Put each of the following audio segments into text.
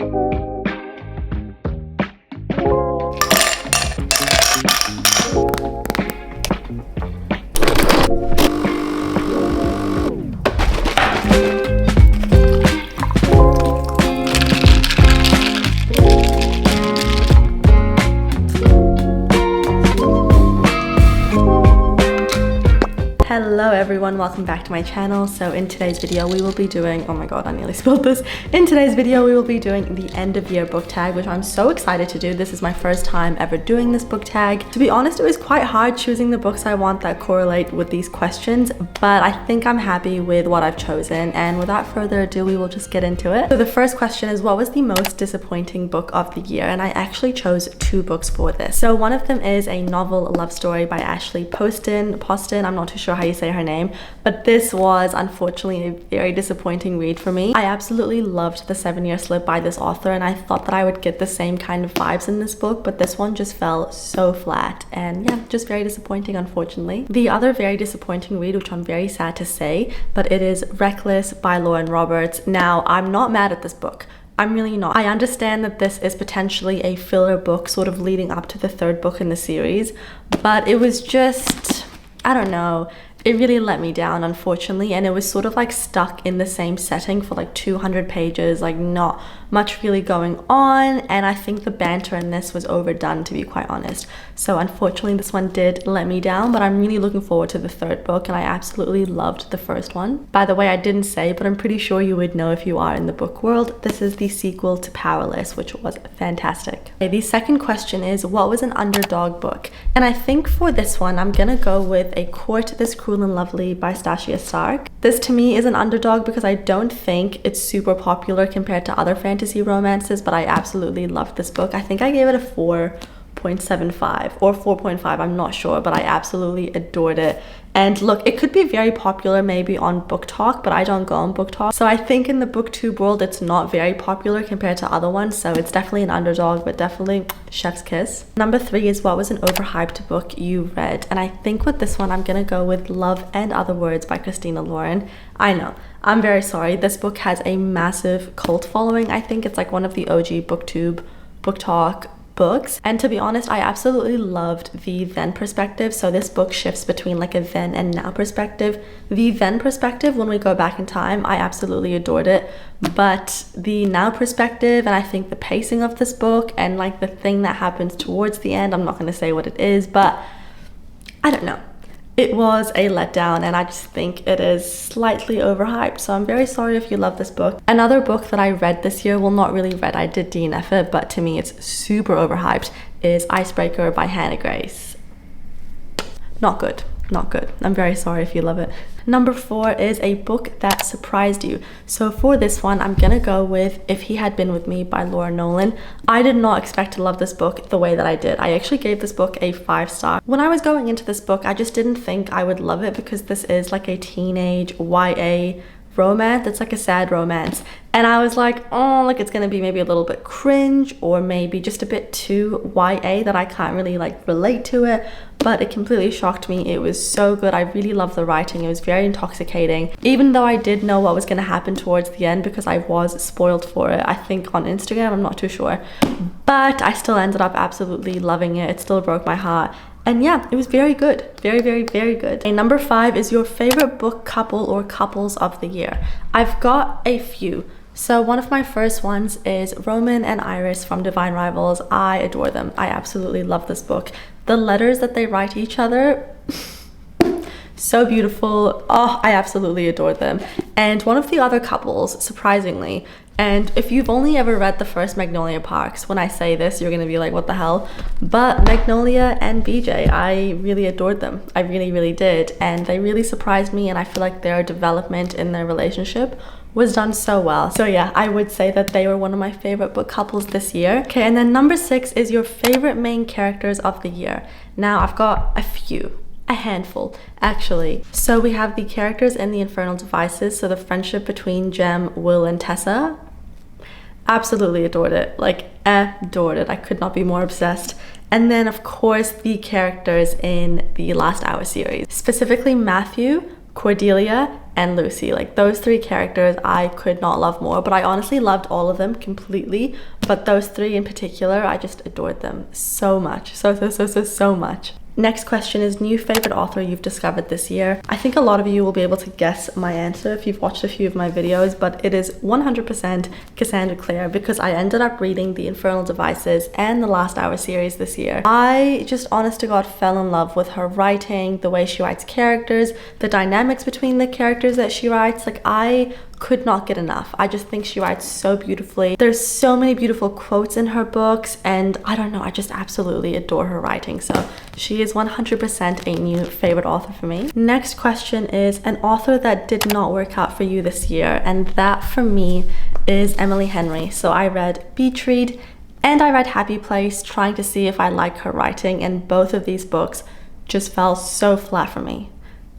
Hello everyone, welcome back to my channel. So in today's video we will be doing, oh my god, I nearly spilled this. In today's video we will be doing the end of year book tag, which I'm so excited to do. This is my first time ever doing this book tag. To be honest, it was quite hard choosing the books I want that correlate with these questions, but I think I'm happy with what I've chosen, and without further ado we will just get into it. So the first question is, what was the most disappointing book of the year? And I actually chose two books for this. So one of them is a novel love story by Ashley Poston, I'm not too sure how you say her name, but this was unfortunately a very disappointing read for me. I absolutely loved The 7-Year Slip by this author, and I thought that I would get the same kind of vibes in this book, but this one just fell so flat, and yeah, just very disappointing, unfortunately. The other very disappointing read, which I'm very sad to say, but it is Reckless by Lauren Roberts. Now, I'm not mad at this book. I'm really not. I understand that this is potentially a filler book sort of leading up to the third book in the series, but it was just, I don't know, it really let me down, unfortunately, and it was sort of like stuck in the same setting for like 200 pages, like not much really going on, and I think the banter in this was overdone, to be quite honest. So unfortunately this one did let me down, but I'm really looking forward to the third book, and I absolutely loved the first one. By the way, I didn't say, but I'm pretty sure you would know if you are in the book world. This is the sequel to Powerless, which was fantastic. Okay, the second question is, what was an underdog book? And I think for this one I'm gonna go with A Court This Cruel and Lovely by Stacia Stark. This to me is an underdog because I don't think it's super popular compared to other fantasy romances, but I absolutely loved this book. I think I gave it a 4.75 or 4.5, I'm not sure, but I absolutely adored it. And look, it could be very popular maybe on Book Talk, but I don't go on Book Talk, so I think in the booktube world it's not very popular compared to other ones, so it's definitely an underdog, but definitely chef's kiss. Number 3 is, what was an overhyped book you read? And I think with this one I'm gonna go with Love and Other Words by Christina Lauren. I know, I'm very sorry, this book has a massive cult following. I think it's like one of the OG booktube, Book Talk books, and to be honest, I absolutely loved the then perspective. So this book shifts between like a then and now perspective. The then perspective, when we go back in time, I absolutely adored it, but the now perspective, and I think the pacing of this book and like the thing that happens towards the end, I'm not going to say what it is, but I don't know, it was a letdown, and I just think it is slightly overhyped, so I'm very sorry if you love this book. Another book that I read this year, well, not really read, I did DNF it, but to me it's super overhyped, is Icebreaker by Hannah Grace. Not good. Not good. I'm very sorry if you love it. Number 4 is a book that surprised you. So for this one, I'm gonna go with If He Had Been With Me by Laura Nolan. I did not expect to love this book the way that I did. I actually gave this book a 5-star. When I was going into this book, I just didn't think I would love it because this is like a teenage YA romance. It's like a sad romance, and I was like, oh, like it's gonna be maybe a little bit cringe or maybe just a bit too YA that I can't really like relate to it, but it completely shocked me. It was so good. I really loved the writing. It was very intoxicating, even though I did know what was going to happen towards the end because I was spoiled for it, I think on Instagram, I'm not too sure, but I still ended up absolutely loving it. It still broke my heart. And yeah, it was very good. Very, very, very good. And number 5 is your favorite book couple or couples of the year. I've got a few. So one of my first ones is Roman and Iris from Divine Rivals. I adore them. I absolutely love this book. The letters that they write each other, so beautiful. Oh, I absolutely adore them. And one of the other couples, surprisingly, and if you've only ever read the first Magnolia Parks, when I say this, you're gonna be like, what the hell? But Magnolia and BJ, I really adored them. I really, really did. And they really surprised me, and I feel like their development in their relationship was done so well. So yeah, I would say that they were one of my favorite book couples this year. Okay, and then number 6 is your favorite main characters of the year. Now, I've got a few. A handful, actually. So we have the characters in The Infernal Devices, so the friendship between Jem, Will, and Tessa. Absolutely adored it, like adored it. I could not be more obsessed. And then of course the characters in the Last Hour series, specifically Matthew, Cordelia, and Lucy. Like those three characters I could not love more, but I honestly loved all of them completely, but those three in particular, I just adored them so much. So much. Next question is new favorite author you've discovered this year. I think a lot of you will be able to guess my answer if you've watched a few of my videos, but it is 100% Cassandra Clare, because I ended up reading The Infernal Devices and the Last Hour series this year. I just honest to God fell in love with her writing, the way she writes characters, the dynamics between the characters that she writes. Like I could not get enough. I just think she writes so beautifully. There's so many beautiful quotes in her books, and I don't know, I just absolutely adore her writing. So she is 100% a new favorite author for me. Next question is an author that did not work out for you this year, and that for me is Emily Henry. So I read Beach Read and I read Happy Place, trying to see if I like her writing, and both of these books just fell so flat for me.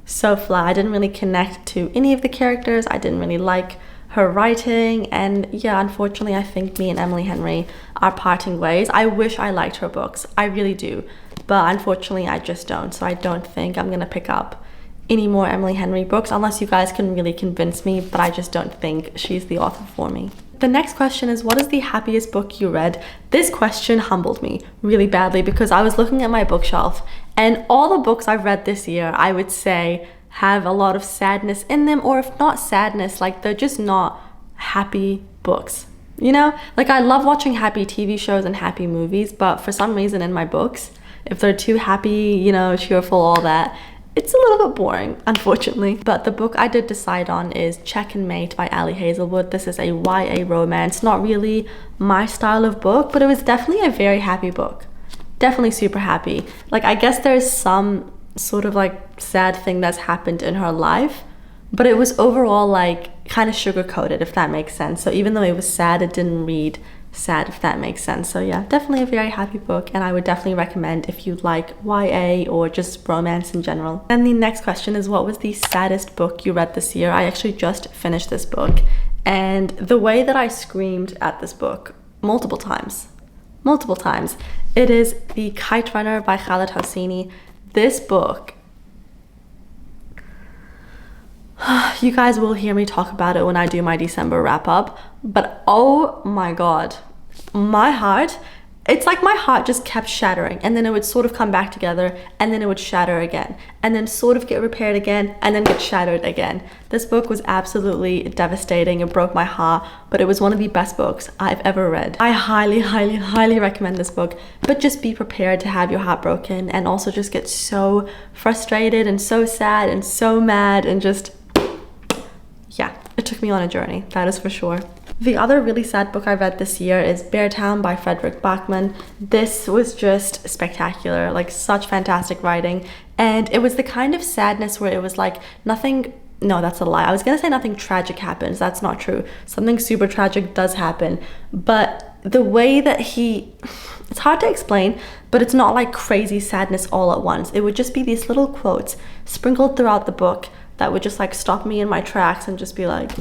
So flat. I didn't really connect to any of the characters. I didn't really like her writing, and yeah, unfortunately I think me and Emily Henry are parting ways. I wish I liked her books, I really do, but unfortunately I just don't. So I don't think I'm gonna pick up any more Emily Henry books unless you guys can really convince me, but I just don't think she's the author for me. The next question is, what is the happiest book you read? This question humbled me really badly because I was looking at my bookshelf and all the books I've read this year, I would say, have a lot of sadness in them, or if not sadness, like they're just not happy books. You know, like I love watching happy TV shows and happy movies, but for some reason in my books, if they're too happy, you know, cheerful, all that, it's a little bit boring, unfortunately. But the book I did decide on is Check and Mate by Ali Hazelwood. This is a YA romance, not really my style of book, but it was definitely a very happy book. Definitely super happy. Like I guess there's some sort of like sad thing that's happened in her life, but it was overall like kind of sugar coated, if that makes sense. So even though it was sad, it didn't read sad, if that makes sense. So yeah, definitely a very happy book, and I would definitely recommend if you like YA or just romance in general. And the next question is, what was the saddest book you read this year? I actually just finished this book, and the way that I screamed at this book multiple times, it is The Kite Runner by Khaled Hosseini. This book, you guys will hear me talk about it when I do my December wrap up, but oh my god, my heart, it's like my heart just kept shattering, and then it would sort of come back together, and then it would shatter again, and then sort of get repaired again, and then get shattered again. This book was absolutely devastating. It broke my heart, but it was one of the best books I've ever read. I highly recommend this book, but just be prepared to have your heart broken, and also just get so frustrated and so sad and so mad, and just, yeah, it took me on a journey, that is for sure. The other really sad book I read this year is Beartown by Frederick Bachman. This was just spectacular, like such fantastic writing, and it was the kind of sadness where it was like nothing, no, that's a lie. I was gonna say nothing tragic happens, that's not true. Something super tragic does happen, but the way that it's hard to explain, but it's not like crazy sadness all at once. It would just be these little quotes sprinkled throughout the book that would just like stop me in my tracks and just be like,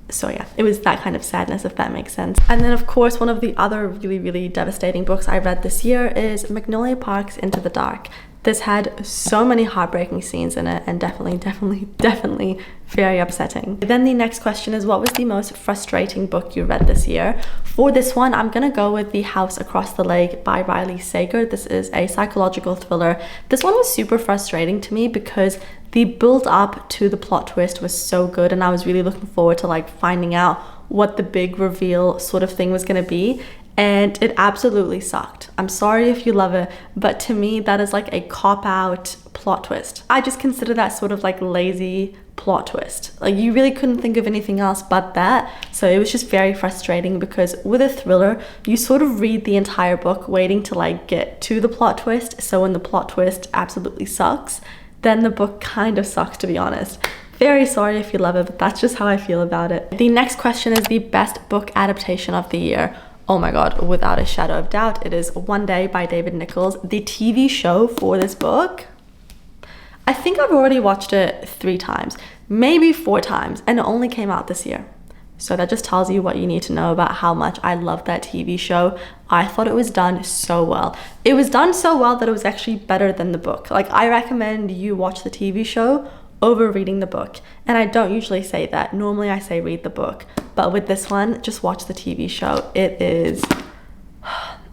so yeah, it was that kind of sadness, if that makes sense. And then of course, one of the other really devastating books I read this year is Magnolia Park's Into the Dark. This had so many heartbreaking scenes in it, and definitely very upsetting. Then the next question is, what was the most frustrating book you read this year? For this one, I'm gonna go with The House Across the Lake by Riley Sager. This is a psychological thriller. This one was super frustrating to me because the build up to the plot twist was so good, and I was really looking forward to like finding out what the big reveal sort of thing was gonna be, and it absolutely sucked. I'm sorry if you love it, but to me that is like a cop-out plot twist. I just consider that sort of like lazy plot twist. Like you really couldn't think of anything else but that. So it was just very frustrating because with a thriller, you sort of read the entire book waiting to like get to the plot twist. So when the plot twist absolutely sucks, then the book kind of sucks, to be honest. Very sorry if you love it, but that's just how I feel about it. The next question is the best book adaptation of the year. Oh my god, without a shadow of doubt, it is One Day by David Nichols. The TV show for this book, I think I've already watched it 3 times, maybe 4 times, and it only came out this year. So that just tells you what you need to know about how much I love that TV show. I thought it was done so well. It was done so well that it was actually better than the book. Like I recommend you watch the TV show over reading the book. And I don't usually say that. Normally I say read the book. But with this one, just watch the TV show.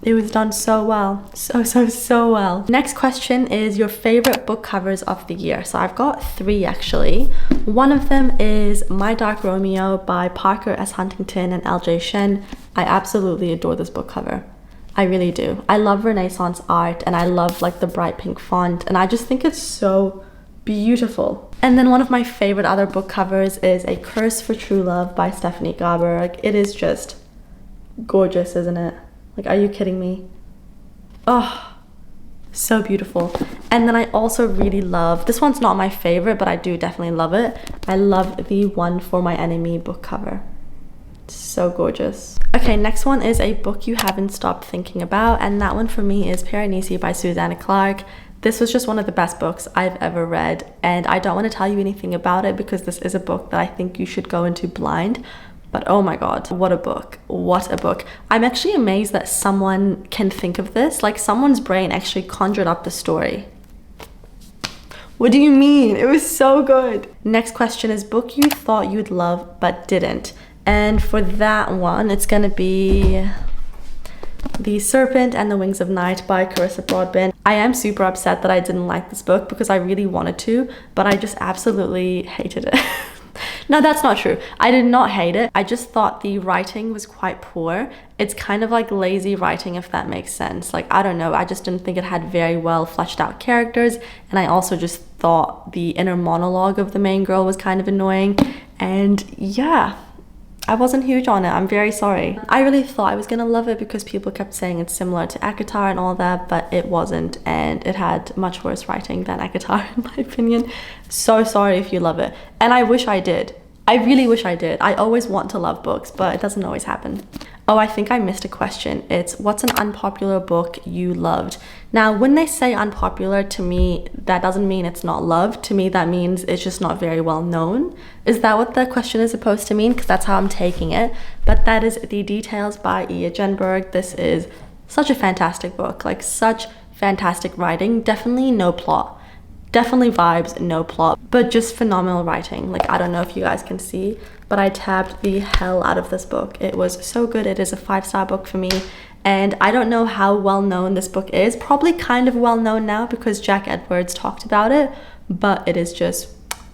It was done so well. So well. Next question is your favorite book covers of the year. So I've got 3 actually. One of them is My Dark Romeo by Parker S. Huntington and L.J. Shen. I absolutely adore this book cover. I really do. I love Renaissance art and I love like the bright pink font and I just think it's so beautiful. And then one of my favorite other book covers is A Curse for True Love by Stephanie Garber. Like, it is just gorgeous, isn't it? Like, are you kidding me? Oh, so beautiful. And then I also really love, this one's not my favorite, but I do definitely love it. I love the One for My Enemy book cover. So gorgeous. Okay, next one is a book you haven't stopped thinking about, and that one for me is Piranesi by Susanna Clarke. This was just one of the best books I've ever read, and I don't want to tell you anything about it because this is a book that I think you should go into blind. But oh my god, what a book. What a book. I'm actually amazed that someone can think of this. Like, someone's brain actually conjured up the story. What do you mean? It was so good. Next question is book you thought you'd love but didn't. And for that one, it's gonna be The Serpent and the Wings of Night by Carissa Broadbent. I am super upset that I didn't like this book because I really wanted to, but I just absolutely hated it. No, that's not true. I did not hate it. I just thought the writing was quite poor. It's kind of like lazy writing, if that makes sense. Like, I don't know. I just didn't think it had very well fleshed out characters. And I also just thought the inner monologue of the main girl was kind of annoying. And yeah, I wasn't huge on it. I'm very sorry. I really thought I was gonna love it because people kept saying it's similar to ACOTAR and all that, but it wasn't, and it had much worse writing than ACOTAR in my opinion. So sorry if you love it. And I wish I did. I really wish I did. I always want to love books, but it doesn't always happen. Oh, I think I missed a question. It's what's an unpopular book you loved? Now, when they say unpopular, to me, that doesn't mean it's not loved. To me, that means it's just not very well known. Is that what the question is supposed to mean? Because that's how I'm taking it. But that is The Details by Iya Jenberg. This is such a fantastic book, like such fantastic writing. Definitely no plot. Definitely vibes, no plot, but just phenomenal writing. Like, I don't know if you guys can see, but I tabbed the hell out of this book. It was so good. It is a 5-star book for me. And I don't know how well known this book is. Probably kind of well known now because Jack Edwards talked about it, but it is just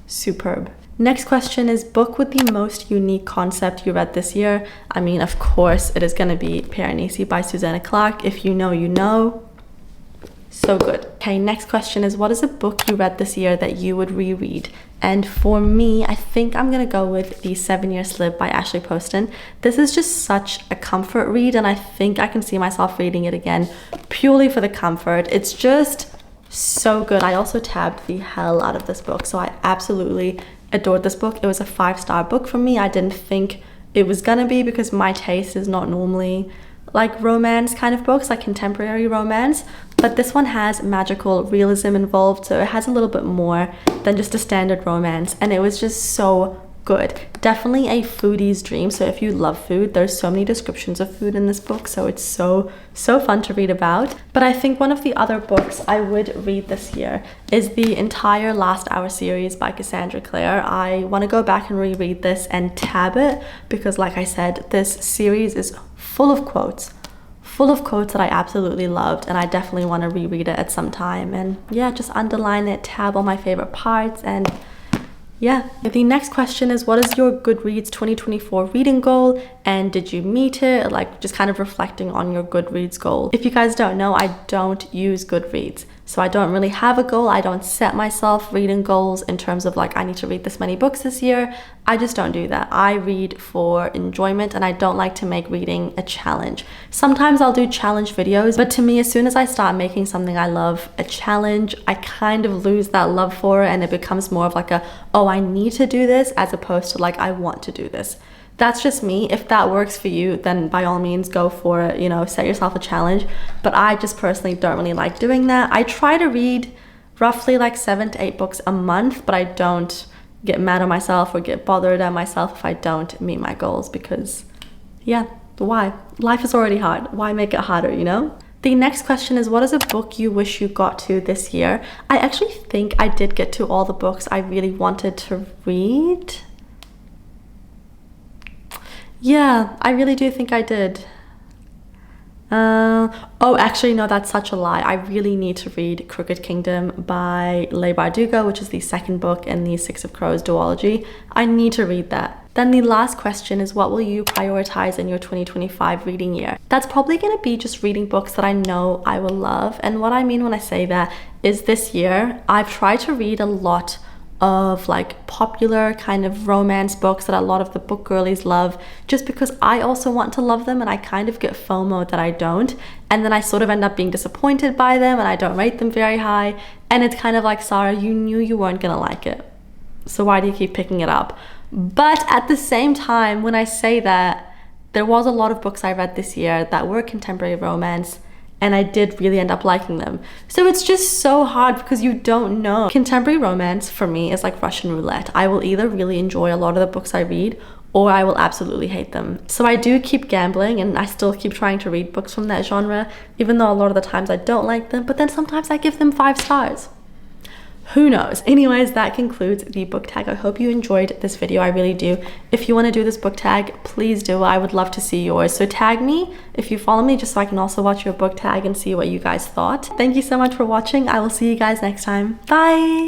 superb. Next question is book with the most unique concept you read this year. I mean, of course, it is going to be Piranesi by Susanna Clarke. If you know, you know. So good. Okay, next question is what is a book you read this year that you would reread? And for me, I think I'm gonna go with The 7-Year Slip by Ashley Poston. This is just such a comfort read and I think I can see myself reading it again purely for the comfort. It's just so good. I also tabbed the hell out of this book, so I absolutely adored this book. It was a 5-star book for me. I didn't think it was gonna be because my taste is not normally like romance kind of books, like contemporary romance, but this one has magical realism involved, so it has a little bit more than just a standard romance, and it was just so good. Definitely a foodie's dream, so if you love food, there's so many descriptions of food in this book, so it's so fun to read about. But I think one of the other books I would read this year is the entire Last Hour series by Cassandra Clare. I want to go back and reread this and tab it because, like I said, this series is full of quotes that I absolutely loved, and I definitely want to reread it at some time. And yeah, just underline it, tab all my favorite parts, and yeah. The next question is what is your Goodreads 2024 reading goal and did you meet it? Like, just kind of reflecting on your Goodreads goal. If you guys don't know, I don't use Goodreads, so I don't really have a goal. I don't set myself reading goals in terms of like I need to read this many books this year. I just don't do that. I read for enjoyment and I don't like to make reading a challenge. Sometimes I'll do challenge videos, but to me, as soon as I start making something I love a challenge, I kind of lose that love for it and it becomes more of like a, oh, I need to do this, as opposed to like I want to do this. That's just me. If that works for you, then by all means go for it, you know, set yourself a challenge. But I just personally don't really like doing that. I try to read roughly like 7 to 8 books a month, but I don't get mad at myself or get bothered at myself if I don't meet my goals because, yeah, why? Life is already hard. Why make it harder, you know? The next question is, what is a book you wish you got to this year? I actually think I did get to all the books I really wanted to read. Yeah, I really do think I did. Oh, actually, no, that's such a lie. I really need to read Crooked Kingdom by Leigh Bardugo, which is the second book in the Six of Crows duology. I need to read that. Then the last question is, what will you prioritize in your 2025 reading year? That's probably going to be just reading books that I know I will love. And what I mean when I say that is this year, I've tried to read a lot of like popular kind of romance books that a lot of the book girlies love, just because I also want to love them, and I kind of get FOMO that I don't, and then I sort of end up being disappointed by them and I don't rate them very high, and it's kind of like, Sarah, you knew you weren't gonna like it, so why do you keep picking it up? But at the same time, when I say that, there was a lot of books I read this year that were contemporary romance, and I did really end up liking them. So it's just so hard because you don't know. Contemporary romance for me is like Russian roulette. I will either really enjoy a lot of the books I read, or I will absolutely hate them. So I do keep gambling, and I still keep trying to read books from that genre, even though a lot of the times I don't like them, but then sometimes I give them 5 stars. Who knows? Anyways, that concludes the book tag. I hope you enjoyed this video. I really do. If you want to do this book tag, please do. I would love to see yours. So tag me if you follow me, just so I can also watch your book tag and see what you guys thought. Thank you so much for watching. I will see you guys next time. Bye!